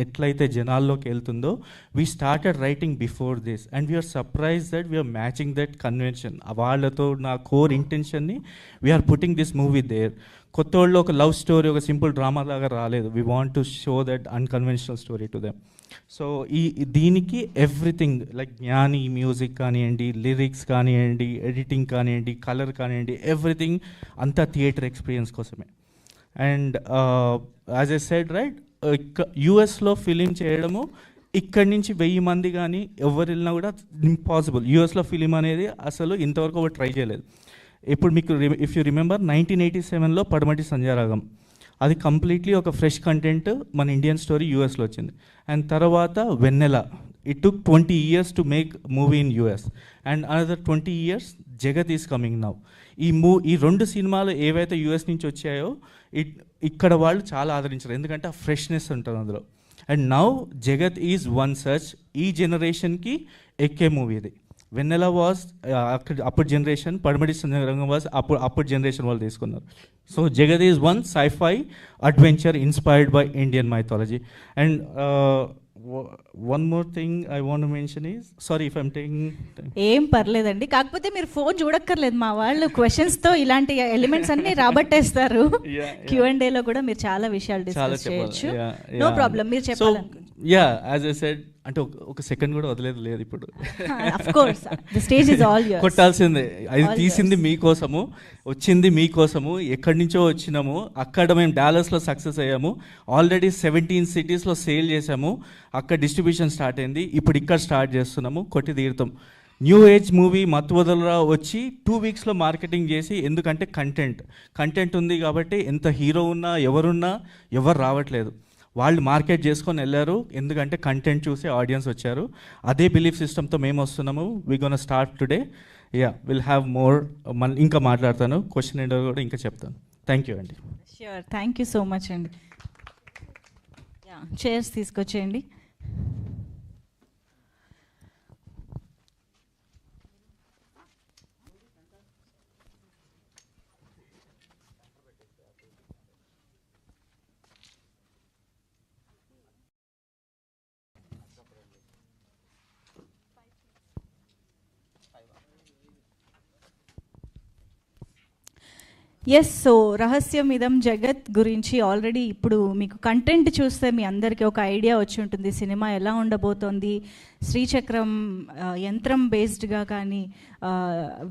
ఎట్లయితే జనాల్లోకి వెళ్తుందో we started writing before this and we're surprised that we're matching that convention. వాళ్ళతో నా కోర్ ఇంటెన్షన్ని we're putting this movie there. కొత్త వాళ్ళు ఒక లవ్ స్టోరీ, ఒక సింపుల్ డ్రామా లాగా రాలేదు. We want to show that unconventional story to them. So దీనికి ఎవ్రీథింగ్ లైక్ జ్ఞాని మ్యూజిక్ కానివ్వండి, లిరిక్స్ కానివ్వండి, ఎడిటింగ్ కానివ్వండి, కలర్ కానివ్వండి, ఎవ్రీథింగ్ అంతా థియేటర్ ఎక్స్పీరియన్స్ కోసమే. And as a said right, యూఎస్లో ఫిలిం చేయడము ఇక్కడి నుంచి 1000 మంది కానీ ఎవరు వెళ్ళినా కూడా ఇంపాసిబుల్. యూఎస్లో ఫిలిం అనేది అసలు ఇంతవరకు ఒకటి ట్రై చేయలేదు. ఇప్పుడు మీకు ఇఫ్ యూ రిమెంబర్ 1987లో పడమటి సంధ్యారాగం, అది కంప్లీట్లీ ఒక ఫ్రెష్ కంటెంట్ మన ఇండియన్ స్టోరీ యూఎస్లో వచ్చింది. అండ్ తర్వాత Vennela, it took 20 years to make movie in US and another 20 years Jagat is coming now. ఈ 2 సినిమాలు ఏవైతే యూఎస్ నుంచి వచ్చాయో ఇక్కడ వాళ్ళు చాలా ఆదరించారు, ఎందుకంటే ఆ ఫ్రెష్నెస్ ఉంటుంది అందులో. అండ్ నౌ జగత్ ఈజ్ వన్ సచ్, ఈ జనరేషన్కి ఎక్కే మూవీ ఇది. వెన్నెల వాజ్ అప్పుడు జనరేషన్, పడమటి సంధ్యారాగం వాజ్ అప్పుడు జనరేషన్ వాళ్ళు తీసుకున్నారు. సో జగత్ is one sci-fi adventure inspired by Indian mythology. And one more thing I want to mention is, sorry if I'm taking time. ఏం పర్లేదండి, కాకపోతే మీరు ఫోన్ చూడక్కర్లేదు, మా వాళ్ళు క్వశ్చన్స్తో ఇలాంటి ఎలిమెంట్స్ అన్ని రాబట్టేస్తారు. Q&A లో కూడా మీరు చాలా విషయాలు డిస్కస్ చేయొచ్చు. నో ప్రాబ్లం, మీరు చెప్పాలనుకుంటున్నారు. యా, యాజ్ ఐ సెడ్, అంటే ఒక సెకండ్ కూడా వదిలేదు లేదు ఇప్పుడు. Of course the stage is all yours. కొట్టాల్సిందే, అది తీసింది మీకోసము, వచ్చింది మీకోసము, ఎక్కడి నుంచో వచ్చినాము, అక్కడ మేము డాలస్లో సక్సెస్ అయ్యాము, ఆల్రెడీ 17 cities సేల్ చేసాము, అక్కడ డిస్ట్రిబ్యూషన్ స్టార్ట్ అయింది, ఇప్పుడు ఇక్కడ స్టార్ట్ చేస్తున్నాము, కొట్టి తీరుతాం. న్యూ ఏజ్ మూవీ మత్తువదలరా వచ్చి 2 weeks మార్కెటింగ్ చేసి, ఎందుకంటే కంటెంట్ ఉంది కాబట్టి ఎంత హీరో ఉన్నా ఎవరున్నా ఎవరు రావట్లేదు, వాళ్ళు మార్కెట్ చేసుకొని వెళ్ళారు, ఎందుకంటే కంటెంట్ చూసి ఆడియన్స్ వచ్చారు. అదే బిలీఫ్ సిస్టమ్తో మేము వస్తున్నాము. We gonna start today. Ya, will have more. ఇంకా మాట్లాడతాను, క్వశ్చన్ ఏంటో కూడా ఇంకా చెప్తాను. థ్యాంక్ యూ అండి. Sure, thank you so much అండి. యా, చైర్స్ తీసుకొచ్చేయండి. ఎస్, సో రహస్యం ఇదం జగత్ గురించి ఆల్రెడీ ఇప్పుడు మీకు కంటెంట్ చూస్తే మీ అందరికీ ఒక ఐడియా వచ్చి ఉంటుంది, సినిమా ఎలా ఉండబోతోంది, శ్రీచక్రం యంత్రం బేస్డ్గా కానీ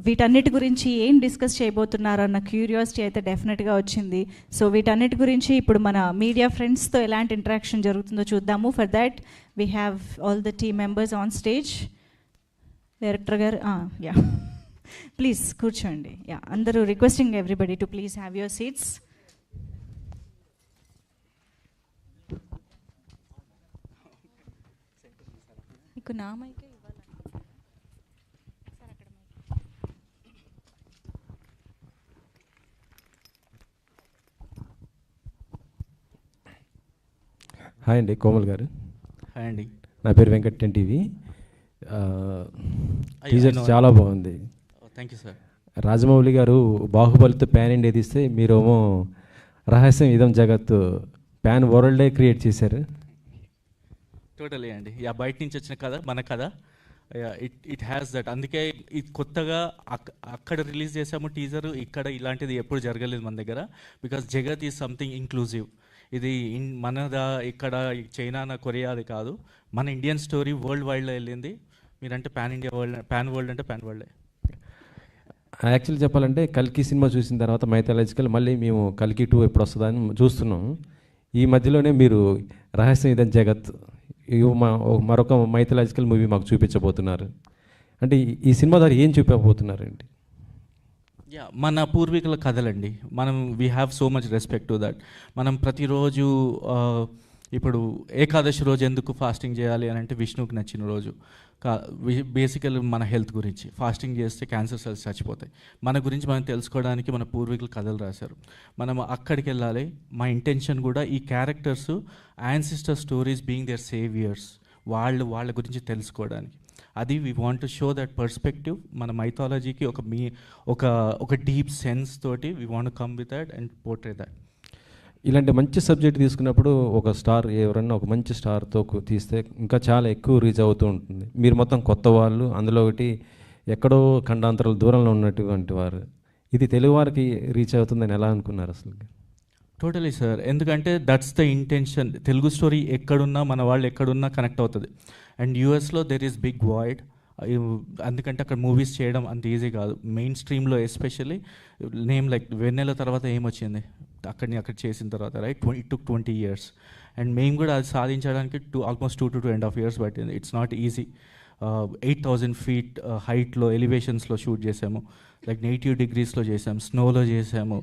వీటన్నిటి గురించి ఏం డిస్కస్ చేయబోతున్నారు అన్న క్యూరియాసిటీ అయితే డెఫినెట్గా వచ్చింది. సో వీటన్నిటి గురించి ఇప్పుడు మన మీడియా ఫ్రెండ్స్తో ఎలాంటి ఇంటరాక్షన్ జరుగుతుందో చూద్దాము. For that we have all the team members on stage. Director గారు, యా ప్లీజ్ కూర్చోండి. యా, అందరూ requesting everybody to please have your seats. మీకు నా మైకే ఇవ్వాలి. హాయ్ అండి, కోమల్ గారు. హాయ్ అండి, నా పేరు వెంకట్, 10TV. టీజర్ చాలా బాగుంది. Thank you sir. రాజమౌళి గారు బాహుబలితో ప్యాన్ ఇండియా తీస్తే మీరేమో రహస్యం ఇదం జగత్ ప్యాన్ వరల్డే క్రియేట్ చేశారు. టోటలీ అండి. యా, బయట నుంచి వచ్చిన కథ మన కథ. It has that. అందుకే ఇది కొత్తగా అక్కడ రిలీజ్ చేసాము టీజర్, ఇక్కడ ఇలాంటిది ఎప్పుడు జరగలేదు మన దగ్గర. బికాస్ జగత్ ఈజ్ సంథింగ్ ఇంక్లూజివ్. ఇది మనదా, ఇక్కడ చైనా కొరియా అది కాదు, మన ఇండియన్ స్టోరీ వరల్డ్ వైడ్లో వెళ్ళింది. మీరంటే pan India world, pan world అంటే పాన్ వరల్డే. యాక్చువల్లీ చెప్పాలంటే కల్కి సినిమా చూసిన తర్వాత మైథాలజికల్ మళ్ళీ మేము కల్కి 2 ఎప్పుడు వస్తుందని చూస్తున్నాం. ఈ మధ్యలోనే మీరు రహస్యం ఇదం జగత్ మరొక మైథాలజికల్ మూవీ మాకు చూపించబోతున్నారు. అంటే ఈ సినిమా ద్వారా ఏం చూపించబోతున్నారండి? యా, మన పూర్వీకుల కథలండి. మనం we have so much respect to that. మనం ప్రతిరోజు ఇప్పుడు ఏకాదశి రోజు ఎందుకు ఫాస్టింగ్ చేయాలి అని అంటే విష్ణువుకి నచ్చిన రోజు. బేసికల్ మన హెల్త్ గురించి ఫాస్టింగ్ చేస్తే క్యాన్సర్ సెల్స్ చచ్చిపోతాయి. మన గురించి మనం తెలుసుకోవడానికి మన పూర్వీకులు కథలు రాశారు. మనం అక్కడికి వెళ్ళాలి. మా ఇంటెన్షన్ కూడా ఈ characters ancestor stories being their saviours, వాళ్ళ గురించి తెలుసుకోవడానికి. అది we want to show that perspective. మన మైథాలజీకి ఒక డీప్ సెన్స్ తోటి we want come with that and portray that. ఇలాంటి మంచి సబ్జెక్ట్ తీసుకున్నప్పుడు ఒక స్టార్ ఎవరన్నా ఒక మంచి స్టార్తో తీస్తే ఇంకా చాలా ఎక్కువ రీచ్ అవుతూ ఉంటుంది. మీరు మొత్తం కొత్త వాళ్ళు, అందులో ఒకటి ఎక్కడో ఖండాంతరాల దూరంలో ఉన్నటువంటి వారు. ఇది తెలుగు వారికి రీచ్ అవుతుందని ఎలా అనుకున్నారు అసలు? టోటలీ సార్, ఎందుకంటే that's the intention. Telugu story ఎక్కడున్నా మన వాళ్ళు ఎక్కడున్నా కనెక్ట్ అవుతుంది. అండ్ యూఎస్లో దెర్ ఈస్ బిగ్ వాయిడ్, అందుకంటే అక్కడ మూవీస్ చేయడం అంత ఈజీ కాదు. మెయిన్ స్ట్రీమ్లో ఎస్పెషల్లీ నేమ్ లైక్ వెన్నెల తర్వాత ఏమొచ్చింది అక్కడ చేసిన తర్వాత, right, it took 20 years. And మేము కూడా అది సాధించడానికి ఆల్మోస్ట్ 2 to 2.5 years పట్టింది. It's not easy. 8,000 feet హైట్లో ఎలివేషన్స్లో షూట్ చేసాము, లైక్ 80 degreesలో చేసాము, స్నోలో చేసాము.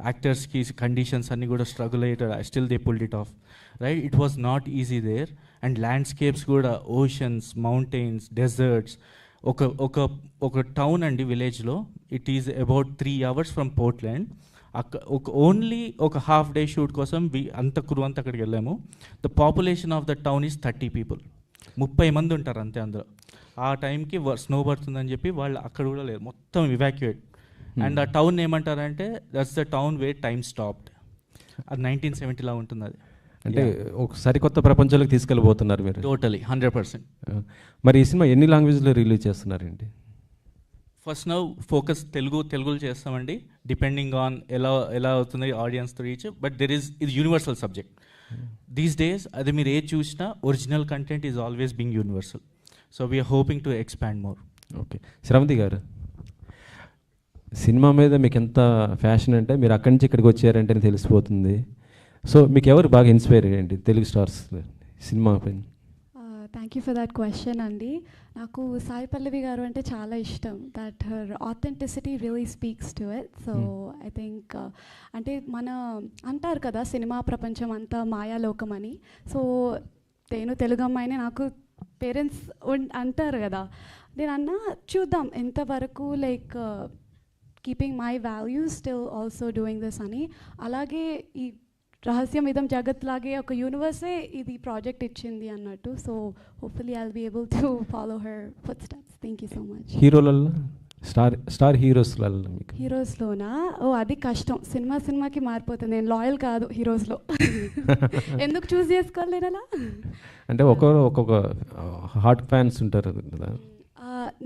యాక్టర్స్కి కండిషన్స్ అన్నీ కూడా స్ట్రగుల్ అయ్యేట, still they pulled it off, right. It was not easy there. And landscapes కూడా, ఓషన్స్, మౌంటైన్స్, డెజర్ట్స్. ఒక ఒక ఒక టౌన్ అండి, విలేజ్లో. It is about 3 hours from Portland. Only ఒక హాఫ్ డే షూట్ కోసం అంత క్రూ అంతా అక్కడికి వెళ్ళాము. The population of the town is 30 people. 30 మంది ఉంటారు అంతే అందులో. ఆ టైంకి స్నో పడుతుందని చెప్పి వాళ్ళు అక్కడ కూడా లేరు, మొత్తం ఇవాక్యుయేట్. అండ్ ఆ టౌన్ ఏమంటారంటే that's the town where time stopped. అది 1970 ఉంటుంది అది. అంటే ఒక సరికొత్త ప్రపంచంలోకి తీసుకెళ్ళిపోతున్నారు మీరు. టోటలీ 100%. మరి ఈ సినిమా ఎన్ని లాంగ్వేజ్లో రిలీజ్ చేస్తున్నారండి? ఫస్ట్ నౌ ఫోకస్ తెలుగులో చేస్తామండి, డిపెండింగ్ ఆన్ ఎలా అవుతుంది ఆడియన్స్తో రీచ్. బట్ ఇది యూనివర్సల్ సబ్జెక్ట్ దీస్ డేస్. అది మీరు ఏది చూసినా original content is always being universal. So we're hoping to expand more. Okay, Sravanthi గారు, సినిమా మీద మీకు ఎంత ఫ్యాషన్ అంటే మీరు అక్కడి నుంచి ఇక్కడికి వచ్చారంటే తెలిసిపోతుంది. సో మీకు ఎవరు బాగా ఇన్స్పైర్ అయ్యండి తెలుగు స్టార్స్ సినిమా పైన? Thank you for that question అండి. నాకు సాయి పల్లవి గారు అంటే చాలా ఇష్టం. That her authenticity really speaks to it. So I think అంటే అంటారు కదా సినిమా ప్రపంచం అంతా మాయాలోకం అని. సో నేను తెలుగు అమ్మాయిని, నాకు పేరెంట్స్ అంటారు కదా, నేను అన్నా చూద్దాం ఎంతవరకు like keeping my values still also doing this అని. అలాగే ఈ రహస్యం ఇదం జగత్ లాగే ఒక యూనివర్సే ఇది ప్రాజెక్ట్ ఇచ్చింది అన్నట్టు. So hopefully I will be able to follow her footsteps. Thank you so much. హీరోలలో స్టార్ హీరోస్లలో మీకు? హీరోస్లోనా? అది కష్టం, సినిమాకి మారిపోతుంది. నేను లాయల్ కాదు హీరోస్లో. ఎందుకు చూస్ చేసుకోవాలి అలా? అంటే ఒక్కొక్క హార్ట్ ఫ్యాన్స్ ఉంటారు కదా.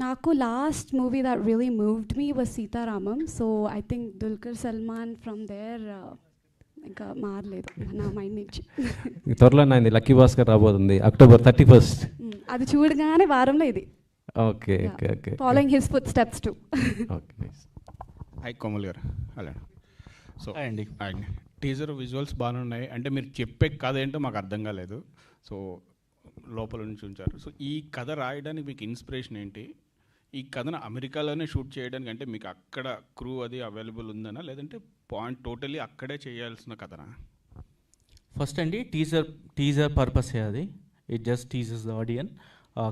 నాకు last movie that really moved me was Sita Ramam. So I think Dulquer Salmaan from there ఇంకా మారలేదు నా మైండ్ నుంచి. త్వరలో నాది లక్కీ భాస్కర్ రాబోతుంది October 31st. అది చూడగానే వారంలో ఇది. Okay okay okay, following his foot steps to. Okay nice. Hi Komal గారు. హలో. సో అండి టీజర్ విజువల్స్ బాగానే ఉన్నాయి. అంటే మీరు చెప్పే కథ ఏంటో మాకు అర్థం కాలేదు. సో లోపల నుంచి ఉంచారు. సో ఈ కథ రాయడానికి మీకు ఇన్స్పిరేషన్ ఏంటి? ఈ కథను అమెరికాలోనే షూట్ చేయడానికి అంటే మీకు అక్కడ క్రూ అది అవైలబుల్ ఉందనా, లేదంటే పాయింట్ టోటలీ అక్కడే చేయాల్సిన కథనా? ఫస్ట్ అండి టీజర్ పర్పసే అది. ఇట్ జస్ట్ టీజర్స్ ద ఆడియన్.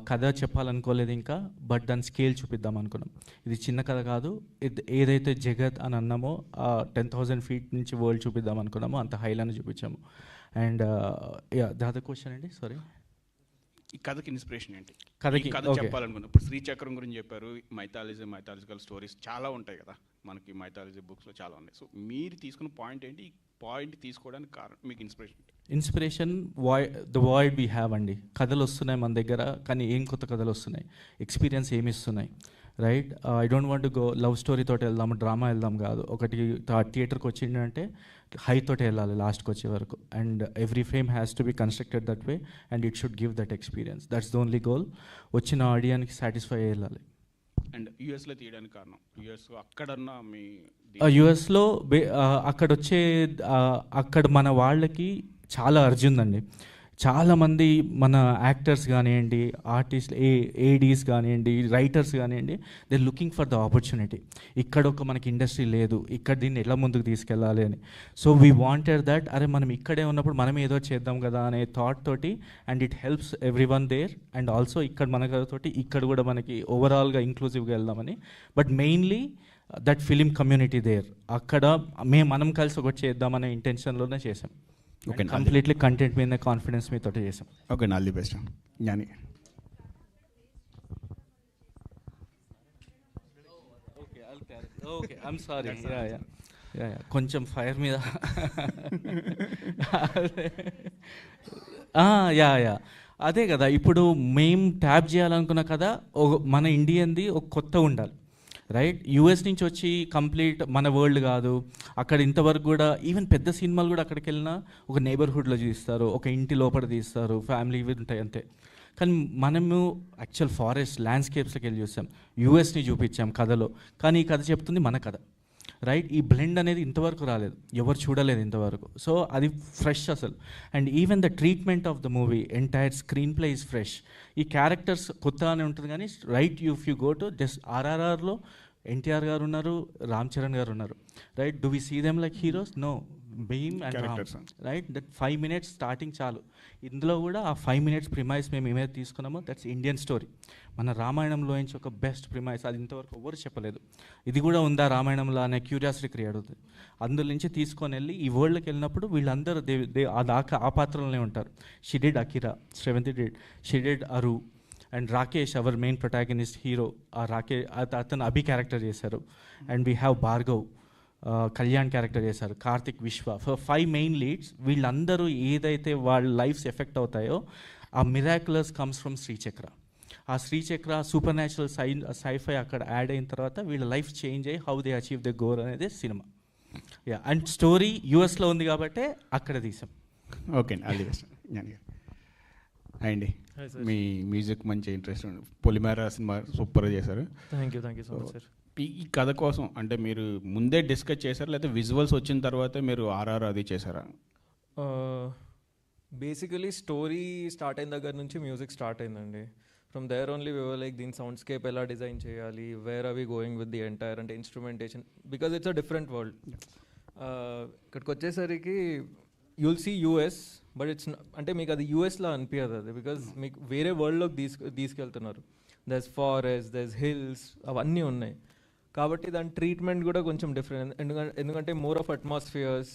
కథ చెప్పాలనుకోలేదు ఇంకా, బట్ దాని స్కేల్ చూపిద్దాం అనుకున్నాం. ఇది చిన్న కథ కాదు. ఏదైతే జగత్ అని అన్నామో 10,000 feet నుంచి వరల్డ్ చూపిద్దాం అనుకున్నామో అంత హైలానే చూపించాము. అండ్ దాదా క్వశ్చన్ అండి, సారీ. ఈ కథకి ఇన్స్పిరేషన్ ఏంటి? కథకి కథ చెప్పాలనుకున్నాను. ఇప్పుడు శ్రీచక్రం గురించి చెప్పారు, మైథాలజికల్ స్టోరీస్ చాలా ఉంటాయి కదా మనకి, మైథాలజీ బుక్స్లో చాలా ఉన్నాయి. సో మీరు తీసుకున్న పాయింట్ ఏంటి? ఈ పాయింట్ తీసుకోవడానికి కారణం మీకు inspiration the void we have అండి. కథలు వస్తున్నాయి మన దగ్గర, కానీ ఏం కొత్త కథలు వస్తున్నాయి, ఎక్స్పీరియన్స్ ఏమి ఇస్తున్నాయి, right? I don't want go love story తోటి వెళ్దాం, డ్రామా వెళ్దాం కాదు. ఒకటి థియేటర్కి వచ్చిందంటే హై తోటి వెళ్ళాలి లాస్ట్కి వచ్చే వరకు. And every frame has to be constructed that way and it should give that experience. That's the only goal. వచ్చిన ఆడియన్కి సాటిస్ఫై వెళ్ళాలి. అండ్ యూఎస్లో తీయడానికి కారణం, యూఎస్ అక్కడన్నా మీ యూఎస్లో అక్కడ మన వాళ్ళకి చాలా అర్జీ ఉందండి. చాలామంది మన యాక్టర్స్ కానివ్వండి, ఆర్టిస్ట్ ఏడీస్ కానివ్వండి, రైటర్స్ కానివ్వండి, they looking for the opportunity. ఇక్కడ ఒక మనకి ఇండస్ట్రీ లేదు, ఇక్కడ దీన్ని ఎలా ముందుకు తీసుకెళ్ళాలి అని. సో వీ వాంటెడ్ దట్, అరే మనం ఇక్కడే ఉన్నప్పుడు మనం ఏదో చేద్దాం కదా అనే థాట్ తోటి. And it helps everyone there. And also ఇక్కడ మన కథతోటి ఇక్కడ కూడా మనకి ఓవరాల్గా ఇంక్లూజివ్గా వెళ్దామని. But mainly that film community there, అక్కడ మనం కలిసి ఒకటి చేద్దామనే ఇంటెన్షన్లోనే చేసాం. ఓకే, కంప్లీట్లీ కంటెంట్ మీద కాన్ఫిడెన్స్ మీతో చేసాం. Okay, all the best. Gnani. Okay, I'm sorry. కొంచెం ఫైర్ మీద యా అదే కదా. ఇప్పుడు మేము ట్యాప్ చేయాలనుకున్న కదా మన ఇండియన్ది ఒక కొత్త ఉండాలి, రైట్? యూఎస్ నుంచి వచ్చి కంప్లీట్ మన వరల్డ్ కాదు, అక్కడ ఇంతవరకు కూడా ఈవెన్ పెద్ద సినిమాలు కూడా అక్కడికి వెళ్ళినా ఒక నైబర్హుడ్లో తీస్తారు, ఒక ఇంటి లోపల తీస్తారు, ఫ్యామిలీ ఇవి ఉంటాయి అంతే. కానీ మనము యాక్చువల్ ఫారెస్ట్ ల్యాండ్స్కేప్స్కి వెళ్ళి చూసాం, యూఎస్ని చూపించాం కథలో, కానీ ఈ కథ చెప్తుంది మన కథ, రైట్? ఈ బ్లెండ్ అనేది ఇంతవరకు రాలేదు, ఎవరు చూడలేదు ఇంతవరకు. సో అది ఫ్రెష్ అసలు. And even the treatment of the movie, entire screenplay is fresh. ఈ క్యారెక్టర్స్ కొత్తగానే ఉంటుంది, కానీ right if you go to just ఆర్ఆర్ఆర్లో ఎన్టీఆర్ గారు ఉన్నారు, రామ్ చరణ్ గారు ఉన్నారు, right? Do we see them like heroes? No, Bheem and Ram, right? That 5 minutes starting చాలు. ఇందులో కూడా ఆ 5 minutes ప్రిమైస్ మేము ఏమైతే తీసుకున్నామో దట్స్ ఇండియన్ స్టోరీ. మన రామాయణంలో నుంచి ఒక బెస్ట్ ప్రిమైస్, అది ఇంతవరకు ఎవరు చెప్పలేదు. ఇది కూడా ఉందా రామాయణంలో అనే క్యూరియాసిటీ క్రియేట్ అవుతుంది. అందులో నుంచి తీసుకొని వెళ్ళి ఈ వరల్డ్కి వెళ్ళినప్పుడు వీళ్ళందరూ ఆ పాత్రలోనే ఉంటారు. She did Akira, Sravanthi did, she did Aru, and Rakesh our main protagonist hero, ఆ అతను అభి క్యారెక్టర్ చేశారు. And we have Bhargav, Kalyan character చేశారు, కార్తిక్, విశ్వ. 5 main leads. వీళ్ళందరూ ఏదైతే వాళ్ళ లైఫ్స్ ఎఫెక్ట్ అవుతాయో ఆ మిరాక్యులస్ కమ్స్ ఫ్రమ్ శ్రీచక్ర. ఆ శ్రీచక్ర సూపర్ న్యాచురల్ సైఫై అక్కడ యాడ్ అయిన తర్వాత వీళ్ళ లైఫ్ చేంజ్ అయ్యి how they achieve the goal అనేది సినిమా. యా, అండ్ స్టోరీ యూఎస్లో ఉంది కాబట్టి అక్కడ తీసాం. ఓకే అండి, ఆల్ ది బెస్ట్. అండి మీ మ్యూజిక్ మంచి ఇంట్రెస్ట్ ఉంది. పొలిమేర సినిమా సూపర్గా చేశారు. Thank you so much sir. ఈ కథ కోసం అంటే మీరు ముందే డిస్కస్ చేశారా, లేకపోతే విజువల్స్ వచ్చిన తర్వాత మీరు ఆర్ఆర్ అది చేశారా? బేసికలీ స్టోరీ స్టార్ట్ అయిన దగ్గర నుంచి మ్యూజిక్ స్టార్ట్ అయిందండి. From there only we were like దీని సౌండ్ స్కేప్ ఎలా డిజైన్ చేయాలి, where are we going with the entire అంటే instrumentation, because it's a different world. ఇక్కడికి వచ్చేసరికి you'll see US, but it's అంటే మీకు అది యూఎస్లో అనిపించదు అది, బికాజ్ మీకు వేరే వరల్డ్లోకి తీసుకెళ్తున్నారు. దర్స్ ఫారెస్ట్, దర్స్ హిల్స్, అవన్నీ ఉన్నాయి కాబట్టి దాని ట్రీట్మెంట్ కూడా కొంచెం డిఫరెంట్. ఎందుకంటే మోర్ ఆఫ్ అట్మాస్ఫియర్స్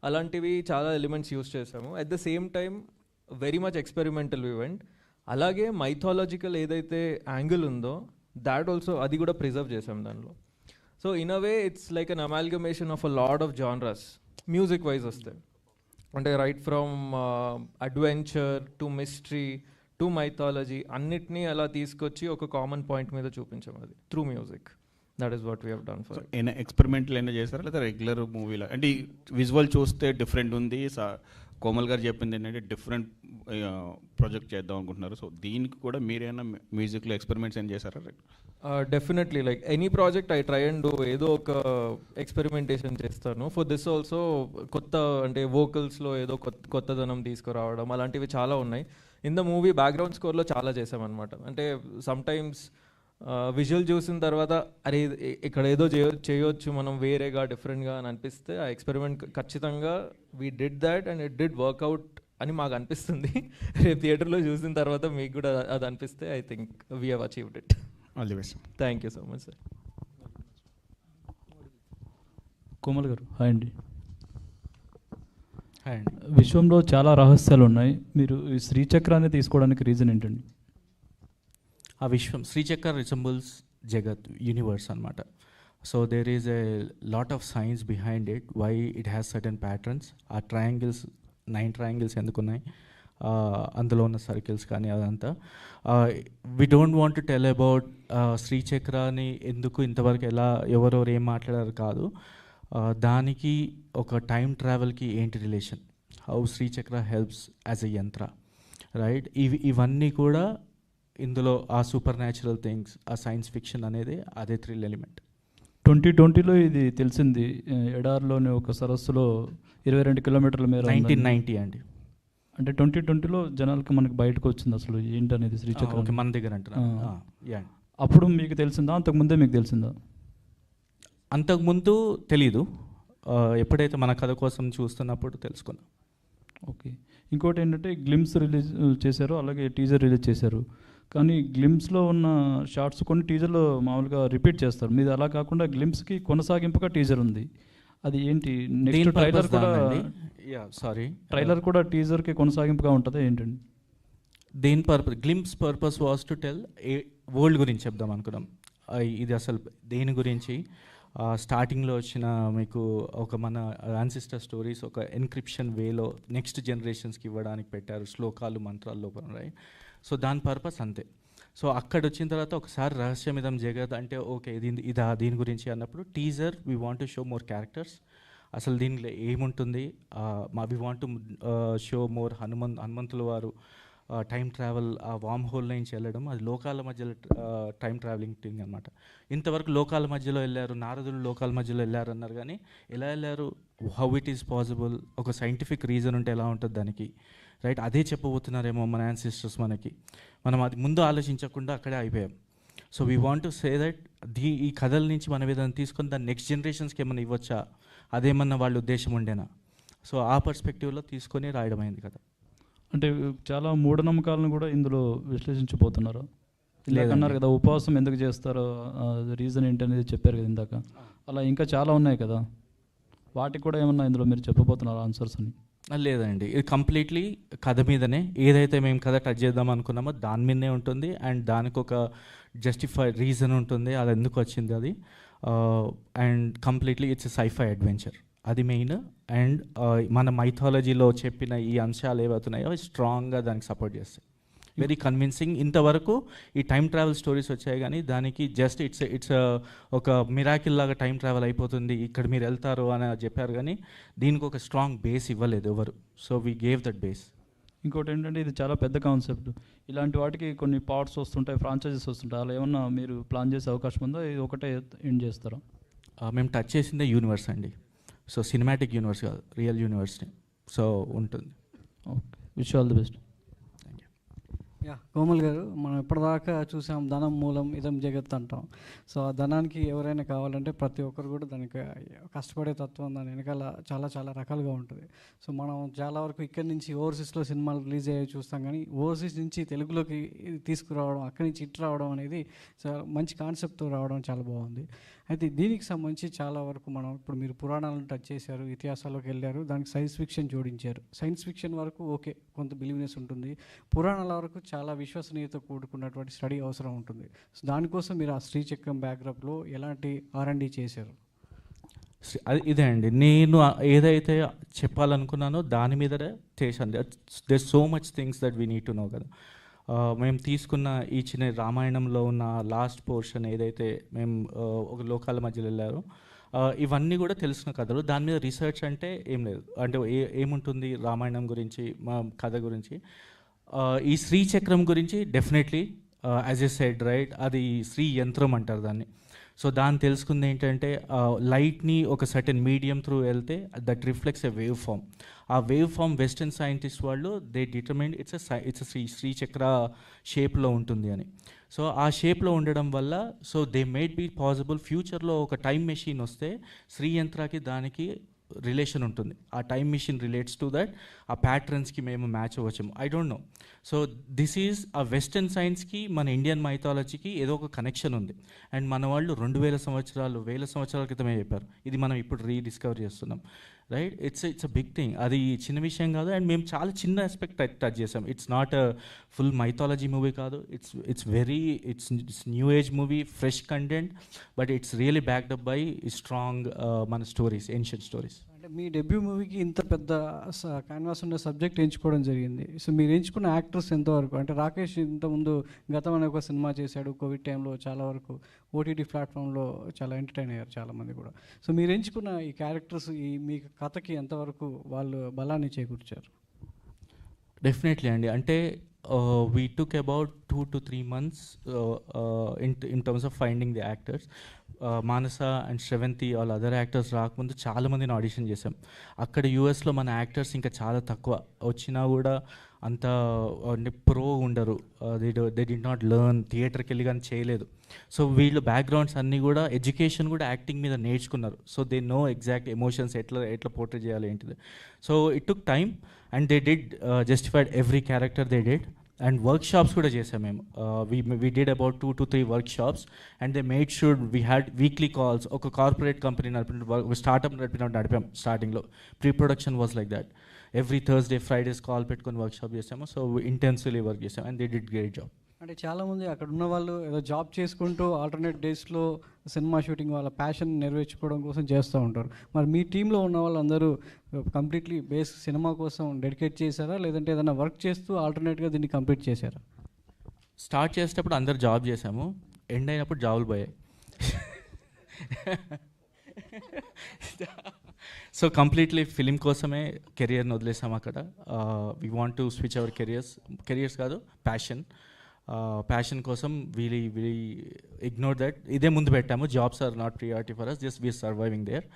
అలాంటివి చాలా ఎలిమెంట్స్ యూస్ చేసాము. At the same time very much experimental event. అలాగే మైథాలజికల్ ఏదైతే యాంగిల్ ఉందో దాట్ ఆల్సో అది కూడా ప్రిజర్వ్ చేసాం దానిలో. So in a way it's like an amalgamation of a lot of genres music wise వస్తాయి. అంటే right from adventure to mystery to mythology అన్నిటినీ అలా తీసుకొచ్చి ఒక కామన్ పాయింట్ మీద చూపించాం అది through music. That is what we have done for. ఏమైనా ఎక్స్పెరిమెంట్లు ఏమైనా చేస్తారా లేదా రెగ్యులర్ మూవీలో? అంటే విజువల్ చూస్తే డిఫరెంట్ ఉంది. కోమల్ గారు చెప్పింది ఏంటంటే డిఫరెంట్ ప్రాజెక్ట్ చేద్దాం అనుకుంటున్నారు. సో దీనికి కూడా మీరైనా మ్యూజిక్లో ఎక్స్పెరిమెంట్స్ ఏం చేశారా? Definitely like any project I try and do ఏదో ఒక ఎక్స్పెరిమెంటేషన్ చేస్తాను. ఫర్ దిస్ ఆల్సో కొత్త అంటే వోకల్స్లో ఏదో కొత్తదనం తీసుకురావడం అలాంటివి చాలా ఉన్నాయి. ఇన్ ద మూవీ బ్యాక్గ్రౌండ్ స్కోర్లో చాలా చేసామన్నమాట. అంటే సమ్టైమ్స్ విజువల్ చూసిన తర్వాత అరే ఇక్కడ ఏదో చేయొచ్చు మనం వేరేగా డిఫరెంట్గా అని అనిపిస్తే ఆ ఎక్స్పెరిమెంట్ ఖచ్చితంగా we did that and it did work out అని మాకు అనిపిస్తుంది. రేపు థియేటర్లో చూసిన తర్వాత మీకు కూడా అది అనిపిస్తే I think we have achieved it. All the best. Thank you so much sir. Komal గారు హాయ్ అండి. హాయ్ అండి. విశ్వంలో చాలా రహస్యాలు ఉన్నాయి, మీరు ఈ శ్రీచక్రాన్ని తీసుకోవడానికి రీజన్ ఏంటండి? ఆ విశ్వం శ్రీచక్ర రిసెంబుల్స్ జగత్ యూనివర్స్ అనమాట. So there is a lot of science behind it, why it has certain patterns. ఆ ట్రయాంగిల్స్ 9 triangles ఎందుకున్నాయి, అందులో ఉన్న సర్కిల్స్ కానీ అదంతా. We don't want to tell about శ్రీచక్రాన్ని ఎందుకు ఇంతవరకు ఎలా ఎవరెవరు ఏం మాట్లాడారు కాదు, దానికి ఒక టైం ట్రావెల్కి ఏంటి relation, how Sri Chakra helps as a యంత్ర, రైట్? ఇవన్నీ కూడా ఇందులో ఆ సూపర్ న్యాచురల్ థింగ్స్, ఆ సైన్స్ ఫిక్షన్ అనేది అదే థ్రిల్ ఎలిమెంట్. 2020లో ఇది తెలిసింది, ఎడార్లోని ఒక సరస్సులో 22 కిలోమీటర్ల మేర 1990 అండి. అంటే 2020లో జనాలకి మనకి బయటకు వచ్చింది అసలు ఏంటనేది శ్రీచక్రం మన దగ్గర అంటున్నా. అప్పుడు మీకు తెలిసిందా, అంతకుముందే మీకు తెలిసిందా? అంతకుముందు తెలీదు, ఎప్పుడైతే మన కథ కోసం చూస్తున్నప్పుడు తెలుసుకున్నా. ఓకే. ఇంకోటి ఏంటంటే గ్లిమ్స్ రిలీజ్ చేశారు, అలాగే టీజర్ రిలీజ్ చేశారు. కానీ గ్లిమ్స్లో ఉన్న షార్ట్స్ కొన్ని టీజర్లో మామూలుగా రిపీట్ చేస్తారు, మీది అలా కాకుండా గ్లిమ్స్కి కొనసాగింపుగా టీజర్ ఉంది. అది ఏంటి? నెక్స్ట్ ట్రైలర్ కూడా ట్రైలర్ కూడా టీజర్కి కొనసాగింపుగా ఉంటుందా ఏంటండి? దేని purpose? Glimpse purpose was to tell world గురించి చెప్దాం అనుకున్నాం. ఇది అసలు దేని గురించి, స్టార్టింగ్లో వచ్చిన మీకు ఒక మన యాన్సిస్టర్ స్టోరీస్ ఒక ఎన్క్రిప్షన్ వేలో నెక్స్ట్ జనరేషన్స్కి ఇవ్వడానికి పెట్టారు, శ్లోకాలు మంత్రాల లోపల, రైట్? సో దాని పర్పస్ అంతే. సో అక్కడ వచ్చిన తర్వాత ఒకసారి రహస్యమిదం జగత్ అంటే ఓకే దీని గురించి అన్నప్పుడు teaser we want to show more characters, అసలు దీనిలో ఏముంటుంది, we want to show more హనుమంతుల వారు టైం ట్రావెల్, ఆ వామ్ హోల్ నుంచి వెళ్ళడం, అది లోకాల మధ్యలో టైం ట్రావెలింగ్ థింగ్ అనమాట. ఇంతవరకు లోకాల మధ్యలో వెళ్ళారు, నారదులు లోకాల మధ్యలో వెళ్ళారు అన్నారు, కానీ ఎలా వెళ్ళారు, హౌ ఇట్ ఈస్ పాసిబుల్, ఒక సైంటిఫిక్ రీజన్ ఉంటే ఎలా ఉంటుంది దానికి, రైట్? అదే చెప్పబోతున్నారేమో మన యాన్సిస్టర్స్ మనకి. మనం అది ముందు ఆలోచించకుండా అక్కడే అయిపోయాం. So we want to say that ఈ కథల నుంచి మనం ఏదైనా తీసుకొని దాన్ని నెక్స్ట్ జనరేషన్స్కి ఏమైనా ఇవ్వచ్చా, అదేమన్నా వాళ్ళ ఉద్దేశం ఉండేనా? సో ఆ పర్స్పెక్టివ్లో తీసుకొని రాయడం అయింది కదా. అంటే చాలా మూఢనమ్మకాలను కూడా ఇందులో విశ్లేషించబోతున్నారు. ఇందాక అన్నారు కదా ఉపవాసం ఎందుకు చేస్తారో రీజన్ ఏంటనేది చెప్పారు కదా ఇందాక, అలా ఇంకా చాలా ఉన్నాయి కదా, వాటికి కూడా ఏమన్నా ఇందులో మీరు చెప్పబోతున్నారు ఆన్సర్స్ అని? లేదండి, ఇది కంప్లీట్లీ కథ మీదనే, ఏదైతే మేము కథ టచ్ చేద్దాం అనుకున్నామో దాని మీదనే ఉంటుంది, అండ్ దానికి ఒక జస్టిఫైడ్ రీజన్ ఉంటుంది, అది ఎందుకు వచ్చింది అది, and completely it's sci-fi adventure, అది మెయిన్. అండ్ మన మైథాలజీలో చెప్పిన ఈ అంశాలు ఏవవుతున్నాయో స్ట్రాంగ్గా దానికి సపోర్ట్ చేస్తాయి, వెరీ కన్విన్సింగ్. ఇంతవరకు ఈ టైం ట్రావెల్ స్టోరీస్ వచ్చాయి, కానీ దానికి జస్ట్ ఇట్స్ ఒక మిరాకిల్ లాగా టైం ట్రావెల్ అయిపోతుంది, ఇక్కడ మీరు వెళ్తారు అని చెప్పారు, కానీ దీనికి ఒక స్ట్రాంగ్ బేస్ ఇవ్వలేదు ఎవరు. So we gave that base. ఇంకోటి ఏంటంటే ఇది చాలా పెద్ద కాన్సెప్ట్, ఇలాంటి వాటికి కొన్ని పార్ట్స్ వస్తుంటాయి, ఫ్రాంచైజెస్ వస్తుంటాయి, అలా ఏమన్నా మీరు ప్లాన్ చేసే అవకాశం ఉందో, ఇది ఒకటే ఎండ్ చేస్తారా? మేము టచ్ చేసిందే యూనివర్స్ అండి, సో సినిమాటిక్ యూనివర్స్ కాదు, రియల్ యూనివర్స్ని. సో ఉంటుంది. Okay, wish all the best. Yeah, Komal గారు, మనం ఇప్పటిదాకా చూసాం ధనం మూలం ఇదం జగత్ అంటాం. సో ఆ ధనానికి ఎవరైనా కావాలంటే ప్రతి ఒక్కరు కూడా దానికి కష్టపడే తత్వం దాని వెనకాల చాలా చాలా రకాలుగా ఉంటుంది. సో మనం చాలా వరకు ఇక్కడి నుంచి ఓవర్సీస్లో సినిమాలు రిలీజ్ అయ్యే చూస్తాం, కానీ ఓవర్సీస్ నుంచి తెలుగులోకి తీసుకురావడం, అక్కడి నుంచి ఇట్ రావడం అనేది చాలా మంచి కాన్సెప్ట్తో రావడం చాలా బాగుంది. అయితే దీనికి సంబంధించి చాలా వరకు మనం ఇప్పుడు మీరు పురాణాలను టచ్ చేశారు, ఇతిహాసాల్లోకి వెళ్ళారు, దానికి సైన్స్ ఫిక్షన్ జోడించారు. సైన్స్ ఫిక్షన్ వరకు ఓకే, కొంత బిలీవ్నెస్ ఉంటుంది, పురాణాల వరకు చాలా విశ్వసనీయత కూడుకున్నటువంటి స్టడీ అవసరం ఉంటుంది. సో దానికోసం మీరు ఆ శ్రీచక్రం బ్యాక్డ్రాప్లో ఎలాంటి R&D చేశారు? ఇదే అండి, నేను ఏదైతే చెప్పాలనుకున్నానో దాని మీదనే చేశాను. There so much things that we need to know కదా. మేము తీసుకున్న ఈ చిన్న రామాయణంలో ఉన్న లాస్ట్ పోర్షన్ ఏదైతే మేము ఒక లోకాల మధ్యలో వెళ్ళారో, ఇవన్నీ కూడా తెలిసిన కథలు. దాని మీద రీసెర్చ్ అంటే ఏం లేదు, అంటే ఏముంటుంది రామాయణం గురించి, మా కథ గురించి. ఈ శ్రీచక్రం గురించి definitely as a said right, అది శ్రీ యంత్రం అంటారు దాన్ని. సో దాన్ని తెలుసుకుంది ఏంటంటే లైట్ని ఒక సర్టెన్ మీడియం త్రూ వెళ్తే that reflects a wave form. ఆ వేవ్ ఫామ్ వెస్టర్న్ సైంటిస్ట్ వాళ్ళు దే డిటర్మైన్ ఇట్స్ శ్రీచక్ర షేప్లో ఉంటుంది అని. సో ఆ షేప్లో ఉండడం వల్ల so they made be possible ఫ్యూచర్లో ఒక టైం మెషిన్ వస్తే శ్రీయంత్రాకి దానికి రిలేషన్ ఉంటుంది, ఆ time machine relates to that, ఆ ప్యాటర్న్స్కి మేము మ్యాచ్ అవ్వచ్చాము, I don't know. So this is ఆ వెస్టర్న్ సైన్స్కి మన ఇండియన్ మైథాలజీకి ఏదో ఒక కనెక్షన్ ఉంది. అండ్ మన వాళ్ళు 2000 సంవత్సరాలు 1000 సంవత్సరాల క్రితమే చెప్పారు, ఇది మనం ఇప్పుడు రీడిస్కవర్ చేస్తున్నాం, right? It's a big thing, అది చిన్న విషయం కాదు. అండ్ మేము చాలా చిన్న ఆస్పెక్ట్ టచ్ చేసాం. It's not a full mythology movie కాదు, it's new age movie, fresh content, but it's really backed up by strong మన స్టోరీస్, ఏన్షియంట్ స్టోరీస్. అంటే మీ డెబ్యూ మూవీకి ఇంత పెద్ద క్యాన్వాస్ ఉన్న సబ్జెక్ట్ ఎంచుకోవడం జరిగింది. సో మీరు ఎంచుకున్న యాక్టర్స్ ఎంతవరకు, అంటే రాకేష్ ఇంతకుముందు గతం అనే ఒక సినిమా చేశాడు, కోవిడ్ టైంలో చాలా వరకు OTT ప్లాట్ఫామ్లో చాలా ఎంటర్టైన్ అయ్యారు చాలామంది కూడా. సో మీరు ఎంచుకున్న ఈ క్యారెక్టర్స్ ఈ మీ కథకి ఎంతవరకు వాళ్ళు బలాన్ని చేకూర్చారు? డెఫినెట్లీ అండి, అంటే we took about 2 to 3 months in terms of finding the actors. Manasa and Sravanthi వాళ్ళ అదర్ యాక్టర్స్ రాకముందు చాలామందిని ఆడిషన్ చేసాం. అక్కడ యూఎస్లో మన యాక్టర్స్ ఇంకా చాలా తక్కువ, వచ్చినా కూడా అంత అంటే ప్రో ఉండరు, దే డి నాట్ లెర్న్, థియేటర్కి వెళ్ళి కానీ చేయలేదు. సో వీళ్ళు బ్యాక్గ్రౌండ్స్ అన్నీ కూడా ఎడ్యుకేషన్ కూడా యాక్టింగ్ మీద నేర్చుకున్నారు. So they know exact emotions ఎట్లా పోర్ట్రే చేయాలి ఏంటిది. So it took time and they did justified every character they did. And workshops కూడా చేసాం మేము, we did about 2 to 3 workshops and they made sure we had weekly calls. ఒక corporate company startup నడిపాం స్టార్టింగ్లో, pre production was like that. Every Thursday Fridays call పెట్టుకొని workshop చేసాము. So intensively work చేసాం and they did great job. అంటే చాలామంది అక్కడ ఉన్న వాళ్ళు ఏదో జాబ్ చేసుకుంటూ ఆల్టర్నేట్ డేస్లో సినిమా షూటింగ్ వాళ్ళ ప్యాషన్ నెరవేర్చుకోవడం కోసం చేస్తూ ఉంటారు. మరి మీ టీంలో ఉన్న వాళ్ళందరూ కంప్లీట్లీ బేస్ సినిమా కోసం డెడికేట్ చేశారా, లేదంటే ఏదైనా వర్క్ చేస్తూ ఆల్టర్నేట్గా దీన్ని కంప్లీట్ చేశారా? స్టార్ట్ చేసేటప్పుడు అందరు జాబ్ చేసాము, ఎండ్ అయినప్పుడు జాబులు పోయాయి. సో కంప్లీట్లీ ఫిలిం కోసమే కెరియర్ని వదిలేసాము అక్కడ. We want to switch our careers కాదు, ప్యాషన్ కోసం వీలీ ఇగ్నోర్ దట్. ఇదే ముందు పెట్టాము, jobs are not priority for us, just we are surviving there.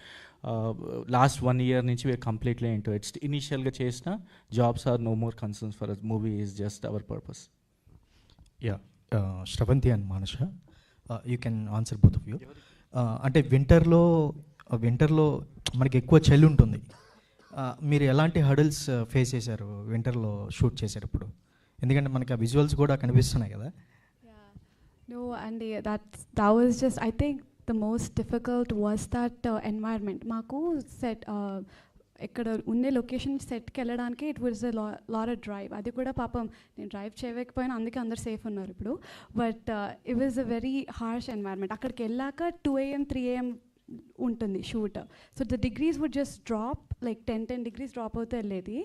Last 1 year నుంచి వీఆర్ కంప్లీట్లీ ఇంటూ ఇట్స్. ఇనీషియల్గా చేసిన jobs are no more concerns for us, movie is just our purpose. Yeah, Shravanthi and Manasa, you can answer both of you. అంటే వింటర్లో మనకి ఎక్కువ చలి ఉంటుంది. మీరు ఎలాంటి హడల్స్ ఫేస్ చేశారు వింటర్లో షూట్ చేసేటప్పుడు? ఎందుకంటే మనకి ఆ విజువల్స్ కూడా కనిపిస్తున్నాయి కదా. No, and that was just, I think the most difficult was that environment. మాకు సెట్ ఇక్కడ ఉండే లొకేషన్ సెట్కి వెళ్ళడానికి it was lot of drive. అది కూడా పాపం నేను డ్రైవ్ చేయకపోయినా అందుకే అందరు సేఫ్ ఉన్నారు ఇప్పుడు. But it was a very harsh environment. అక్కడికి వెళ్ళాక 2 AM 3 AM ఉంటుంది shoot. So the degrees would just drop, like 10 degrees drop అవుతూ వెళ్ళేది.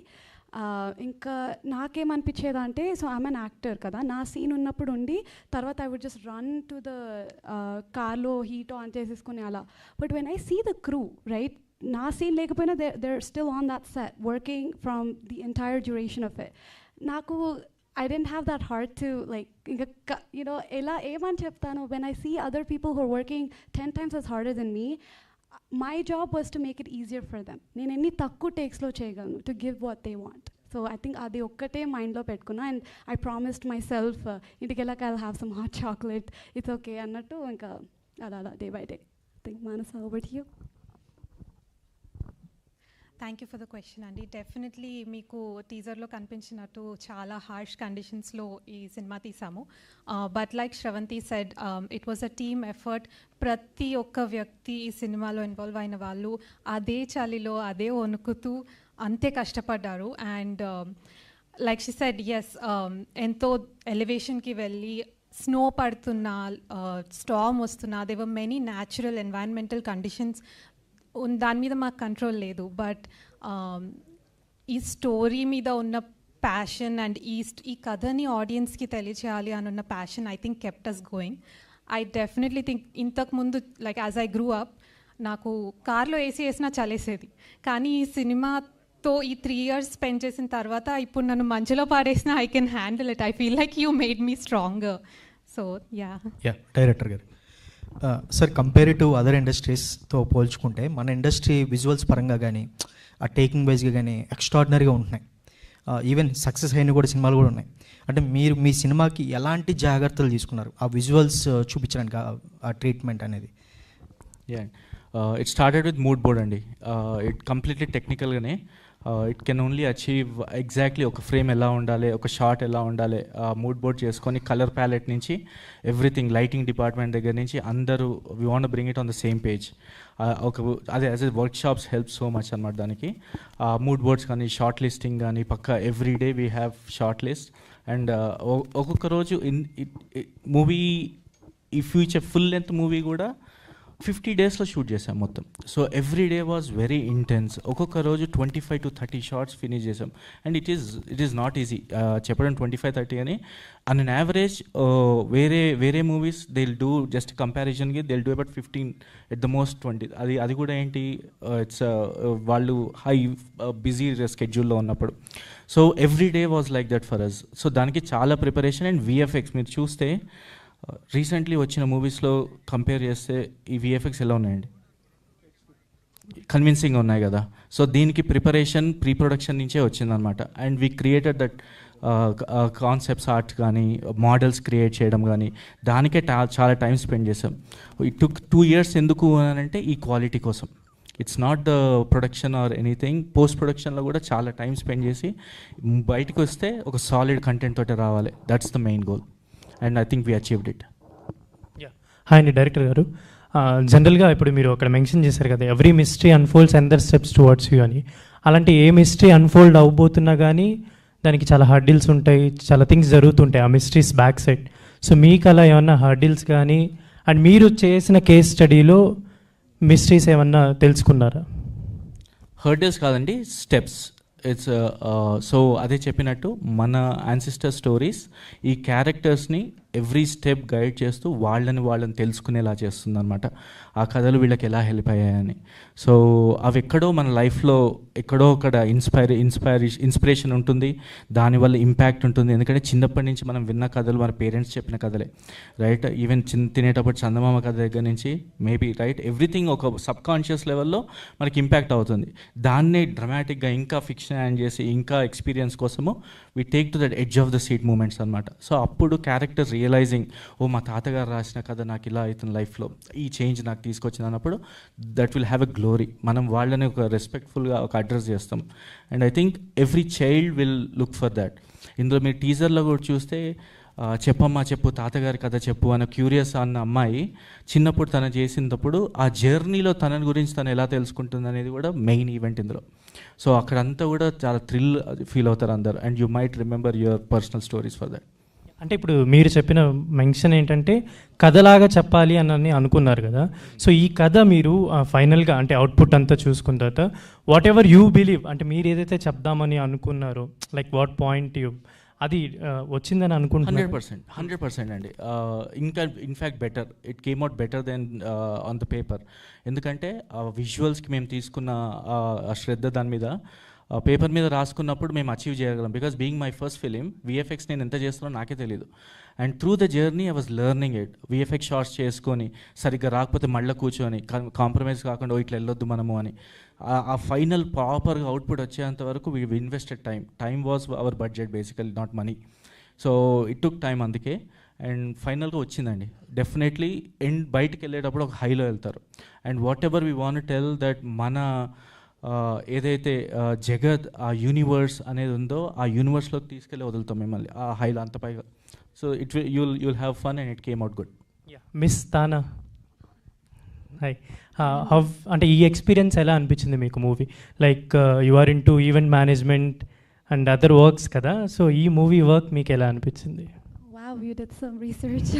ఇంకా నాకేమనిపించేది అంటే, సో ఐఎమ్ అన్ యాక్టర్ కదా, నా సీన్ ఉన్నప్పుడు ఉండి తర్వాత I would just run to the కార్లో హీట్ ఆన్ చేసేసుకుని అలా. But when I see the crew, right, నా సీన్ లేకపోయినా they're still on that set working from the entire duration of it. నాకు I didn't have that heart to, like, you know, ela eman cheptanu, when I see other people who are working 10 times as harder than me, my job was to make it easier for them. Nenu enni takku takes lo cheyagalanu to give what they want. So I think adi okkate mind lo pettukunna, and I promised myself intikelaka I'll have some hot chocolate, it's okay annattu inka ala day by day. I think Manasa, over to you. Thank you for the question అండి. Definitely మీకు టీజర్లో కనిపించినట్టు చాలా harsh కండిషన్స్లో ఈ cinema తీసాము. But like Sravanthi said, it was a team effort. ప్రతి ఒక్క వ్యక్తి ఈ సినిమాలో ఇన్వాల్వ్ అయిన వాళ్ళు అదే చలిలో అదే వణుకుతూ అంతే కష్టపడ్డారు. And like she said, yes, ఎంతో ఎలివేషన్కి వెళ్ళి స్నో పడుతున్నా, స్టార్మ్ వస్తున్నా, they were many natural environmental conditions, దాని మీద మాకు కంట్రోల్ లేదు. బట్ ఈ స్టోరీ మీద ఉన్న ప్యాషన్ అండ్ ఈ కథని ఆడియన్స్కి తెలియచేయాలి అని ఉన్న passion I think kept us going. I definitely think ఇంతకుముందు, like as I grew up, నాకు కార్లో ఏసీ వేసినా చలేసేది. కానీ ఈ సినిమాతో ఈ 3 years స్పెండ్ చేసిన తర్వాత ఇప్పుడు నన్ను మంచులో పాడేసినా I can handle it. I feel like you made me stronger. So yeah director గారు, సార్, కంపేర్ టు అదర్ ఇండస్ట్రీస్తో పోల్చుకుంటే మన ఇండస్ట్రీ విజువల్స్ పరంగా కానీ ఆ టేకింగ్ వైజ్గా కానీ ఎక్స్ట్రాడినరీగా ఉంటున్నాయి. ఈవెన్ సక్సెస్ అయిన కూడా సినిమాలు కూడా ఉన్నాయి. అంటే మీరు మీ సినిమాకి ఎలాంటి జాగ్రత్తలు తీసుకున్నారు ఆ విజువల్స్ చూపించడానికి, ఆ ట్రీట్మెంట్ అనేది? It started with mood board అండి. ఇట్ కంప్లీట్లీ టెక్నికల్గానే it can only achieve exactly ఒక ఫ్రేమ్ ఎలా ఉండాలి, ఒక షాట్ ఎలా ఉండాలి, మూడ్ బోర్డ్ చేసుకొని కలర్ ప్యాలెట్ నుంచి ఎవ్రీథింగ్, లైటింగ్ డిపార్ట్మెంట్ దగ్గర నుంచి అందరూ we want bring it on the same page. అదే as a workshops help so much అనమాట దానికి. మూడ్ బోర్డ్స్ కానీ, షార్ట్ లిస్టింగ్ కానీ, పక్క every day we have shortlist. And ఒక్కొక్క రోజు మూవీ, ఈ ఫ్యూచర్ ఫుల్ లెంత్ మూవీ కూడా 50 daysలో షూట్ చేసాం మొత్తం. So every day was very intense. ఒక్కొక్క రోజు 25 to 30 shots ఫినిష్ చేసాం. And it is not easy చెప్పడం 25-30 అని. అన్ అన్ యావరేజ్ వేరే movies they will do, just కంపారిజన్కి they will do about 15 at the most 20. అది కూడా ఏంటి, ఇట్స్ వాళ్ళు హై బిజీ స్కెడ్యూల్లో ఉన్నప్పుడు. So every day was like that for us. So దానికి చాలా ప్రిపరేషన్. అండ్ విఎఫ్ఎక్స్ మీరు చూస్తే రీసెంట్లీ వచ్చిన మూవీస్లో కంపేర్ చేస్తే ఈ విఎఫ్ఎక్స్ ఎలా ఉన్నాయండి? కన్విన్సింగ్ ఉన్నాయి కదా. సో దీనికి ప్రిపరేషన్ ప్రీ ప్రొడక్షన్ నుంచే వచ్చిందనమాట. And we created that concepts art కానీ, మోడల్స్ క్రియేట్ చేయడం కానీ, దానికే చాలా టైం స్పెండ్ చేసాం. It took 2 years. ఎందుకు అని అంటే ఈ క్వాలిటీ కోసం. It's not the production or anything. Post ప్రొడక్షన్లో కూడా చాలా టైం స్పెండ్ చేసి బయటకు వస్తే ఒక సాలిడ్ కంటెంట్ తోటి రావాలి. That's the main goal. And I think we achieved it. Hi అండి డైరెక్టర్ గారు, జనరల్గా ఇప్పుడు మీరు అక్కడ మెన్షన్ చేశారు కదా, every mystery unfolds under steps towards you అని. అలాంటి ఏ మిస్టరీ అన్ఫోల్డ్ అవ్వబోతున్నా కానీ దానికి చాలా హర్డిల్స్ ఉంటాయి, చాలా థింగ్స్ జరుగుతుంటాయి ఆ మిస్టరీస్ బ్యాక్ సైడ్. సో మీకు అలా ఏమన్నా హర్డిల్స్ కానీ అండ్ మీరు చేసిన కేస్ స్టడీలో మిస్టరీస్ ఏమన్నా తెలుసుకున్నారా? హర్డిల్స్ కాదండి, స్టెప్స్. ఇట్స్ సో అదే చెప్పినట్టు మన యాన్సిస్టర్ స్టోరీస్ ఈ క్యారెక్టర్స్ని ఎవ్రీ స్టెప్ గైడ్ చేస్తూ వాళ్ళని తెలుసుకునేలా చేస్తుంది అనమాట. ఆ కథలు వీళ్ళకి ఎలా హెల్ప్ అయ్యాయని. సో అవి ఎక్కడో మన లైఫ్లో ఎక్కడో అక్కడ ఇన్స్పిరేషన్ ఉంటుంది, దానివల్ల ఇంపాక్ట్ ఉంటుంది. ఎందుకంటే చిన్నప్పటి నుంచి మనం విన్న కథలు మన పేరెంట్స్ చెప్పిన కథలే, రైట్? ఈవెన్ తినేటప్పుడు చందమామ కథ దగ్గర నుంచి మేబీ, రైట్, ఎవ్రీథింగ్ ఒక సబ్ కాన్షియస్ లెవెల్లో మనకి ఇంపాక్ట్ అవుతుంది. దాన్నే డ్రమాటిక్గా ఇంకా ఫిక్షన్ యాడ్ చేసి ఇంకా ఎక్స్పీరియన్స్ కోసము we take to that edge of the seat moments అనమాట. సో అప్పుడు క్యారెక్టర్ రియలైజింగ్, ఓ మా తాతగారు రాసిన కథ నాకు ఇలా అవుతుంది లైఫ్లో, ఈ చేంజ్ నాకు తీసుకొచ్చింది అన్నప్పుడు that will have a glory. మనం వాళ్ళని ఒక రెస్పెక్ట్ఫుల్గా ఒక అడ్రస్ చేస్తాం. And I think every child will look for that. ఇందులో మీరు టీజర్లో కూడా చూస్తే చెప్పమ్మా చెప్పు, తాతగారి కథ చెప్పు అన్న క్యూరియస్ అన్న అమ్మాయి చిన్నప్పుడు తను చేసినప్పుడు ఆ జర్నీలో తన గురించి తను ఎలా తెలుసుకుంటుంది అనేది కూడా మెయిన్ ఈవెంట్ ఇందులో. సో అక్కడంతా కూడా చాలా థ్రిల్ ఫీల్ అవుతారు అందరు. And you might remember your personal stories for that. అంటే ఇప్పుడు మీరు చెప్పిన మెన్షన్ ఏంటంటే కథలాగా చెప్పాలి అని అనుకున్నారు కదా. సో ఈ కథ మీరు ఫైనల్గా అంటే అవుట్పుట్ అంతా చూసుకున్న తర్వాత వాట్ ఎవర్ యూ బిలీవ్, అంటే మీరు ఏదైతే చెప్దామని అనుకున్నారో, లైక్ వాట్ పాయింట్ యూ, అది వచ్చిందని అనుకుంటున్నారు? 100% అండి. ఇంకా in fact better, it came out better then on the paper. ఎందుకంటే విజువల్స్కి మేము తీసుకున్న శ్రద్ధ దాని మీద పేపర్ మీద రాసుకున్నప్పుడు మేము అచీవ్ చేయగలం. Because being my first film, VFX నేను ఎంత చేస్తున్నానో నాకే తెలియదు. And through the journey I was learning it. VFX shorts చేసుకొని సరిగ్గా రాకపోతే మళ్ళీ కూర్చొని కాంప్రమైజ్ కాకుండా ఇట్లా వెళ్ళొద్దు మనము అని ఆ ఫైనల్ ప్రాపర్గా అవుట్పుట్ వచ్చేంత వరకు we invested time was our budget basically, not money. So it took time అందుకే. అండ్ ఫైనల్గా వచ్చిందండి. డెఫినెట్లీ బయటికి వెళ్ళేటప్పుడు ఒక హైలో వెళ్తారు. And what ever we want tell that మన ఏదైతే జగత్ ఆ యూనివర్స్ అనేది ఉందో ఆ యూనివర్స్లోకి తీసుకెళ్ళి వదులుతాం మిమ్మల్ని ఆ హైలో అంత పైగా. So you'll have fun and it came out good. Miss Tana, hi, అంటే ఈ ఎక్స్పీరియన్స్ ఎలా అనిపించింది మీకు movie? Like you are in to event management and other works కదా, సో ఈ మూవీ వర్క్ మీకు ఎలా అనిపించింది? Wow, you did some research.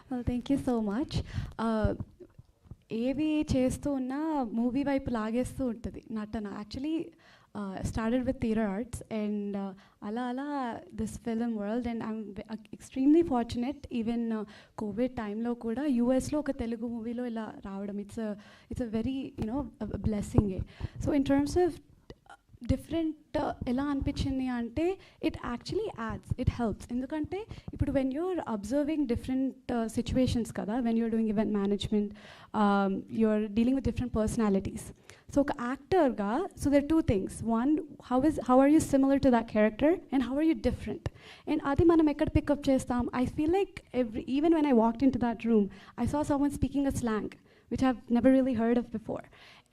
Well, thank you so much. ఏవి చేస్తూ ఉన్నా మూవీ వైపు లాగేస్తూ ఉంటుంది నటన. Actually started with theatre arts and అలా this film world, and I'm extremely fortunate even COVID టైంలో కూడా యూఎస్లో ఒక తెలుగు మూవీలో ఇలా రావడం, it's a very a blessing. So in terms of different ఎలా అనిపించింది అంటే it actually adds, it helps. ఎందుకంటే ఇప్పుడు when you're observing different situations కదా, when you're doing event management, you're dealing with different personalities. So ఒక యాక్టర్గా, so there two things. One, how are you similar to that character and how are you different. And అది మనం ఎక్కడ pick up చేస్తాం? I feel like even when I walked into that room, I saw someone speaking a slang which I've never really heard of before.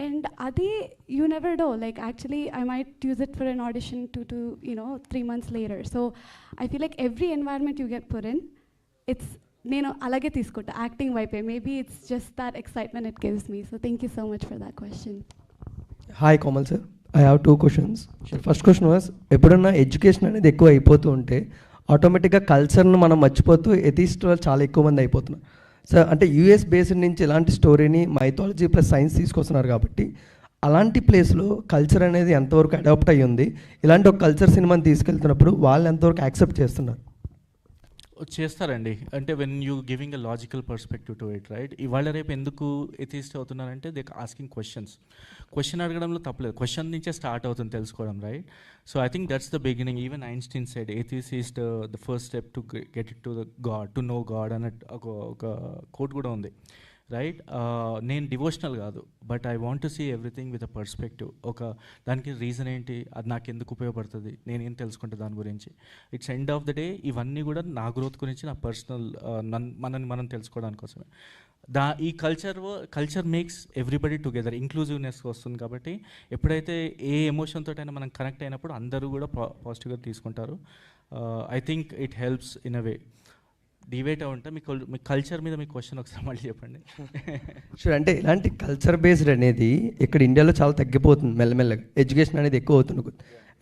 And adi, you never know, like actually I might use it for an audition to 3 months later. So I feel like every environment you get put in, it's nenu alage తీసుకుంటా acting వైపే. Maybe it's just that excitement it gives me. So thank you so much for that question. Hi Komal sir, I have 2 questions. Sure. First question was, ఎప్పుడన్నా education అనేది ఎక్కువ అయిపోతూ ఉంటే ఆటోమేటిక్గా కల్చర్ను మనం మర్చిపోతూ ఎథిస్ట్ వాళ్ళు చాలా ఎక్కువ మంది అయిపోతున్నారు. సో అంటే యూఎస్ బేస్డ్ నుంచి ఇలాంటి స్టోరీని మైథాలజీ ప్లస్ సైన్స్ తీసుకొస్తున్నారు కాబట్టి అలాంటి ప్లేస్లో కల్చర్ అనేది ఎంతవరకు అడాప్ట్ అయ్యి ఉంది, ఇలాంటి ఒక కల్చర్ సినిమాని తీసుకెళ్తున్నప్పుడు వాళ్ళు ఎంతవరకు యాక్సెప్ట్ చేస్తున్నారు? చేస్తారండి. అంటే when you giving a logical perspective to it, right? ఇవాళ రేపు ఎందుకు ఎథిస్ట్ అవుతున్నారంటే దే ఆస్కింగ్ క్వశ్చన్ అడగడంలో తప్పలేదు, క్వశ్చన్ నుంచే స్టార్ట్ అవుతుంది తెలుసుకోవడం, right? So I think that's the beginning. Even Einstein said atheist is the first step to get it to the god, to no god అన్న ఒక కోట్ కూడా ఉంది, రైట్? నేను డివోషనల్ కాదు, but I want to see everything with a perspective. దానికి reason ఏంటి, అది నాకు ఎందుకు ఉపయోగపడుతుంది, నేనేం తెలుసుకుంటే దాని గురించి. It's end of the day ఇవన్నీ కూడా నా గ్రోత్ గురించి, నా పర్సనల్ మనని మనం తెలుసుకోవడానికి కోసమే. ఈ culture makes everybody together, inclusiveness వస్తుంది. కాబట్టి ఎప్పుడైతే ఏ ఎమోషన్ తోటైనా మనం కనెక్ట్ అయినప్పుడు అందరూ కూడా పాజిటివ్గా తీసుకుంటారు. I think it helps in a way. డివేట్ ఉంటా. మీ కల్చర్ మీద మీ క్వశ్చన్ ఒకసారి మళ్ళీ చెప్పండి. షూర్. అంటే ఇలాంటి కల్చర్ బేస్డ్ అనేది ఇక్కడ ఇండియాలో చాలా తగ్గిపోతుంది మెల్లమెల్లగా, ఎడ్యుకేషన్ అనేది ఎక్కువ అవుతుంది.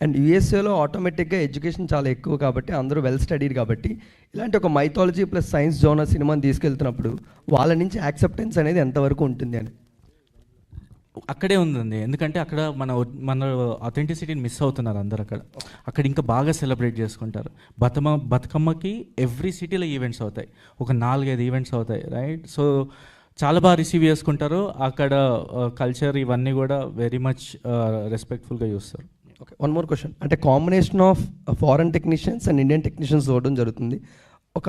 అండ్ యూఎస్ఏలో ఆటోమేటిక్గా ఎడ్యుకేషన్ చాలా ఎక్కువ కాబట్టి అందరూ వెల్ స్టడీడ్ కాబట్టి ఇలాంటి ఒక మైథాలజీ ప్లస్ సైన్స్ జోనర్ సినిమాని తీసుకెళ్తున్నప్పుడు వాళ్ళ నుంచి యాక్సెప్టెన్స్ అనేది ఎంతవరకు ఉంటుంది అని అక్కడే ఉందండి. ఎందుకంటే అక్కడ మన అథెంటిసిటీని మిస్ అవుతున్నారు అందరు. అక్కడ ఇంకా బాగా సెలబ్రేట్ చేసుకుంటారు. బతుకమ్మకి ఎవ్రీ సిటీలో ఈవెంట్స్ అవుతాయి, ఒక 4-5 ఈవెంట్స్ అవుతాయి, రైట్? సో చాలా బాగా రిసీవ్ చేసుకుంటారు అక్కడ. కల్చర్ ఇవన్నీ కూడా వెరీ మచ్ రెస్పెక్ట్ఫుల్గా చూస్తారు. Okay, one more question. అంటే combination of foreign technicians and Indian technicians చూడడం జరుగుతుంది.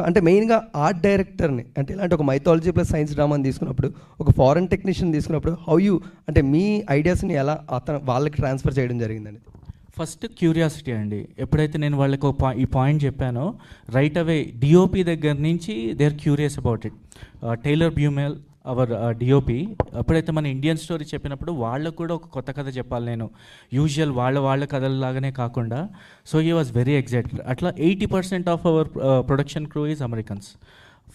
అంటే మెయిన్గా ఆర్ట్ డైరెక్టర్ని, అంటే ఇలాంటి ఒక మైథాలజీ ప్లస్ సైన్స్ డ్రామాని తీసుకున్నప్పుడు, ఒక ఫారెన్ టెక్నీషియన్ తీసుకున్నప్పుడు హౌ యూ, అంటే మీ ఐడియాస్ని ఎలా వాళ్ళకి ట్రాన్స్ఫర్ చేయడం జరిగిందని? ఫస్ట్ క్యూరియాసిటీ అండి. ఎప్పుడైతే నేను వాళ్ళకి ఈ పాయింట్ చెప్పానో రైట్ అవే డిఓపి దగ్గర నుంచి they are curious about it. Tyler Beumel our DOP ఎప్పుడైతే మన ఇండియన్ స్టోరీ చెప్పినప్పుడు వాళ్ళకు కూడా ఒక కొత్త కథ చెప్పాలి నేను, యూజువల్ వాళ్ళ కథలలాగానే కాకుండా. So he was very excited. అట్లా 80% of our production crew is Americans.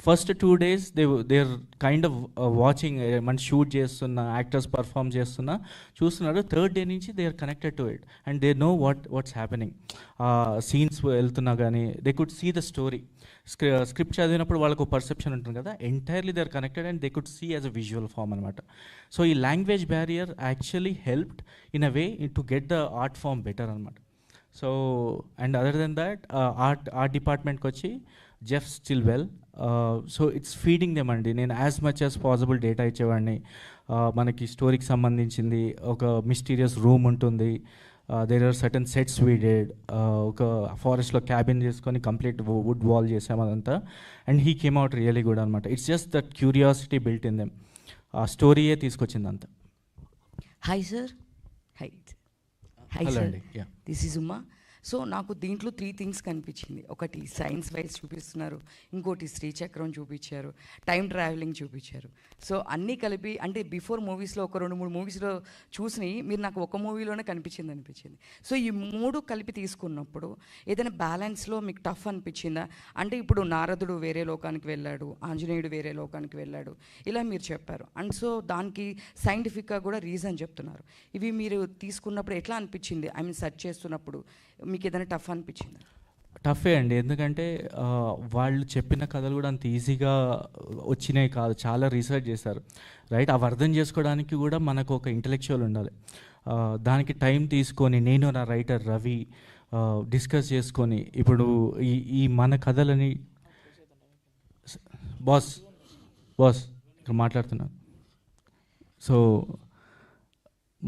First 2 days they are kind of watching, మన షూట్ చేస్తున్నా, యాక్టర్స్ పర్ఫామ్ చేస్తున్నా చూస్తున్నారు. 3rd day నుంచి they are connected to it and they know what's happening. Scenes వెళ్తున్నా కానీ they could see the story. Script చదివినప్పుడు వాళ్ళకు perception ఉంటుంది కదా, entirely they are connected and they could see as a visual form అనమాట. So ఈ language barrier actually helped in a way to get the art form better అనమాట. So and other than that art డిపార్ట్మెంట్కి వచ్చి Jeff still well. So it's feeding them అండి. నేను as much as possible data ఇచ్చేవాడిని. మనకి స్టోరీకి సంబంధించింది ఒక మిస్టీరియస్ రూమ్ ఉంటుంది, there are certain sets we did, ఒక ఫారెస్ట్లో క్యాబిన్ చేసుకొని కంప్లీట్ వుడ్ వాల్ చేసాము అదంతా. And he came out really good అనమాట. It's just that curiosity built in them. ఆ స్టోరీయే తీసుకొచ్చింది అంతా. Hi sir. Hi sir, this is Uma. So నాకు దీంట్లో 3 things కనిపించింది. ఒకటి సైన్స్ వైజ్ చూపిస్తున్నారు, ఇంకోటి శ్రీచక్రం చూపించారు, టైం ట్రావెలింగ్ చూపించారు. సో అన్నీ కలిపి అంటే బిఫోర్ మూవీస్లో ఒక 2-3 మూవీస్లో చూసినవి మీరు నాకు ఒక మూవీలోనే అనిపించింది. సో ఈ 3 కలిపి తీసుకున్నప్పుడు ఏదైనా బ్యాలెన్స్లో మీకు టఫ్ అనిపించిందా? అంటే ఇప్పుడు నారదుడు వేరే లోకానికి వెళ్ళాడు, ఆంజనేయుడు వేరే లోకానికి వెళ్ళాడు, ఇలా మీరు చెప్పారు. అండ్ సో దానికి సైంటిఫిక్గా కూడా రీజన్ చెప్తున్నారు. ఇవి మీరు తీసుకున్నప్పుడు ఎట్లా అనిపించింది? ఐ మీన్ సెర్చ్ చేస్తున్నప్పుడు మీకు ఏదైనా టఫ్ అనిపించింది? టఫే అండి, ఎందుకంటే వాళ్ళు చెప్పిన కథలు కూడా అంత ఈజీగా వచ్చినాయి కాదు, చాలా రీసెర్చ్ చేశారు, రైట్? అవి అర్థం చేసుకోవడానికి కూడా మనకు ఒక ఇంటలెక్చువల్ ఉండాలి. దానికి టైం తీసుకొని నేను నా రైటర్ రవి డిస్కస్ చేసుకొని ఇప్పుడు ఈ మన కథలని బాస్ ఇక్కడ మాట్లాడుతున్నాను. సో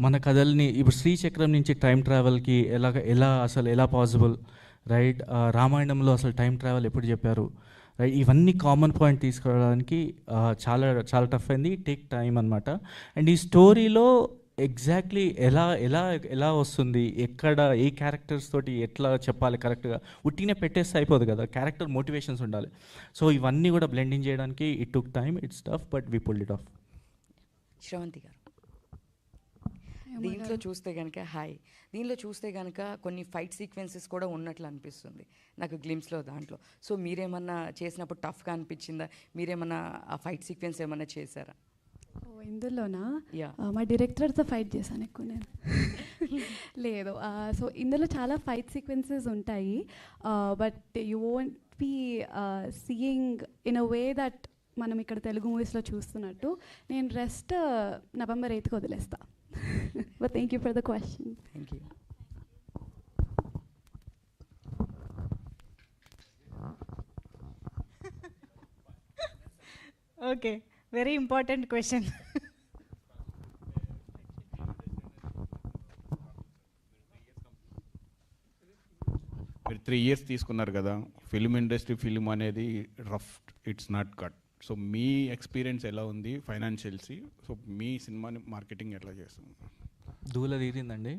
మన కథల్ని ఇప్పుడు శ్రీచక్రం నుంచి టైం ట్రావెల్కి ఎలా పాసిబుల్, రైట్? రామాయణంలో అసలు టైం ట్రావెల్ ఎప్పుడు చెప్పారు, రైట్? ఇవన్నీ కామన్ పాయింట్ తీసుకురావడానికి చాలా చాలా టఫ్ అయింది, టేక్ టైం అనమాట. అండ్ ఈ స్టోరీలో ఎగ్జాక్ట్లీ ఎలా వస్తుంది, ఎక్కడ ఏ క్యారెక్టర్స్ తోటి ఎట్లా చెప్పాలి కరెక్ట్గా, ఉట్టినే పెట్టేస్తే అయిపోదు కదా, క్యారెక్టర్ మోటివేషన్స్ ఉండాలి. సో ఇవన్నీ కూడా బ్లెండింగ్ చేయడానికి it took time, it's tough, but we pulled it of. Sravanthi గారు, దీంట్లో చూస్తే కనుక కొన్ని ఫైట్ సీక్వెన్సెస్ కూడా ఉన్నట్లు అనిపిస్తుంది నాకు గ్లిమ్స్లో దాంట్లో. సో మీరేమన్నా చేసినప్పుడు టఫ్గా అనిపించిందా? మీరేమన్నా ఆ ఫైట్ సీక్వెన్స్ ఏమన్నా చేశారా? ఇందులోనా? మా డైరెక్టర్తో ఫైట్ చేశాను ఎక్కువ నేను. లేదు. సో ఇందులో చాలా ఫైట్ సీక్వెన్సెస్ ఉంటాయి, but you won't be seeing in a way that మనం ఇక్కడ తెలుగు మూవీస్లో చూస్తున్నట్టు. నేను రెస్ట్ November 8th వదిలేస్తా. But thank you for the question. Thank you. Okay, very important question. మీరు 3 years తీసుకున్నారు కదా, ఫిల్మ్ ఇండస్ట్రీ, ఫిల్మ్ అనేది rough, it's not cut. So me experience ఎలా ఉంది ఫైనాన్షియల్సీ? సో మీ సినిమాని మార్కెటింగ్ ఎట్లా చేస్తుంది? దూల తీరిందండి.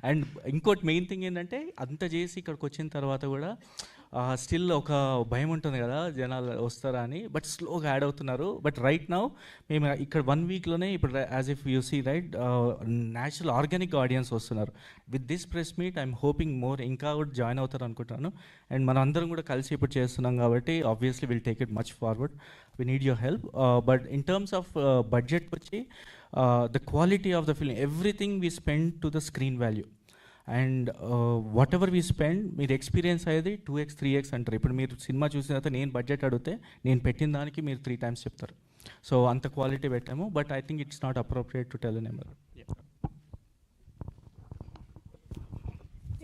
అండ్ ఇంకోటి మెయిన్ థింగ్ ఏంటంటే అంత చేసి ఇక్కడికి వచ్చిన తర్వాత కూడా స్టిల్ ఒక భయం ఉంటుంది కదా జనాలు వస్తారా అని, బట్ స్లోగా యాడ్ అవుతున్నారు. బట్ రైట్ నౌ మేము ఇక్కడ 1 వీక్లోనే ఇప్పుడు as if you see right natural organic audience వస్తున్నారు. With this press meet I'm hoping more ఇంకా కూడా జాయిన్ అవుతారు అనుకుంటున్నాను. అండ్ మనం అందరం కూడా కలిసి ఇప్పుడు చేస్తున్నాం కాబట్టి obviously will take it much forward. We need your help. But in terms of budget, the quality of the film, everything we spend to the screen value. And whatever we spend, మీరు experience అయ్యేది 2x 3x అంటారు. ఇప్పుడు మీరు cinema చూసిన తర్వాత నేను budget అడిగితే నేను పెట్టిన దానికి మీరు 3 times చెప్తారు. సో అంత క్వాలిటీ పెట్టాము. But I think it's not appropriate to tell number.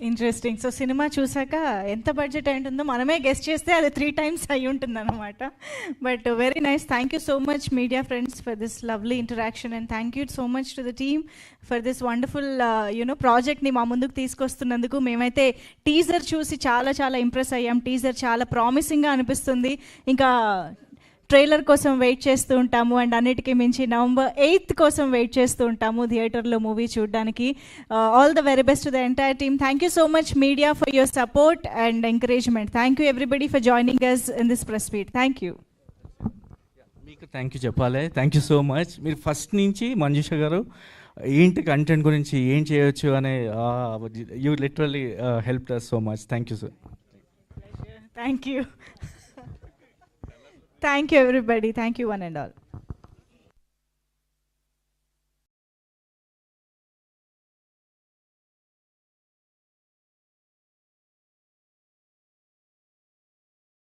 Interesting. So cinema చూసాక ఎంత బడ్జెట్ అయి ఉంటుందో మనమే గెస్ట్ చేస్తే అది 3 times అయి ఉంటుంది అనమాట. But very nice. Thank you so much media friends for this lovely interaction and thank you so much to the team for this wonderful ప్రాజెక్ట్ని మా ముందుకు తీసుకొస్తున్నందుకు. మేమైతే టీజర్ చూసి చాలా చాలా ఇంప్రెస్ అయ్యాం. టీజర్ చాలా ప్రామిసింగ్గా అనిపిస్తుంది. ఇంకా ట్రైలర్ కోసం వెయిట్ చేస్తూ ఉంటాము అండ్ అన్నిటికీ మించి November 8th కోసం వెయిట్ చేస్తూ ఉంటాము థియేటర్లో మూవీ చూడడానికి. All the very best to the entire team. Thank you so much media for your support and encouragement. Thank you everybody for joining us in this press meet. Thank you. మీకు thank you చెప్పాలి. Thank you so much. మీరు first నుంచి మంజుష గారు ఏంటి content గురించి ఏం చేయొచ్చు అనే you literally help us so much. Thank you sir. Thank you. Thank you everybody. Thank you one and all.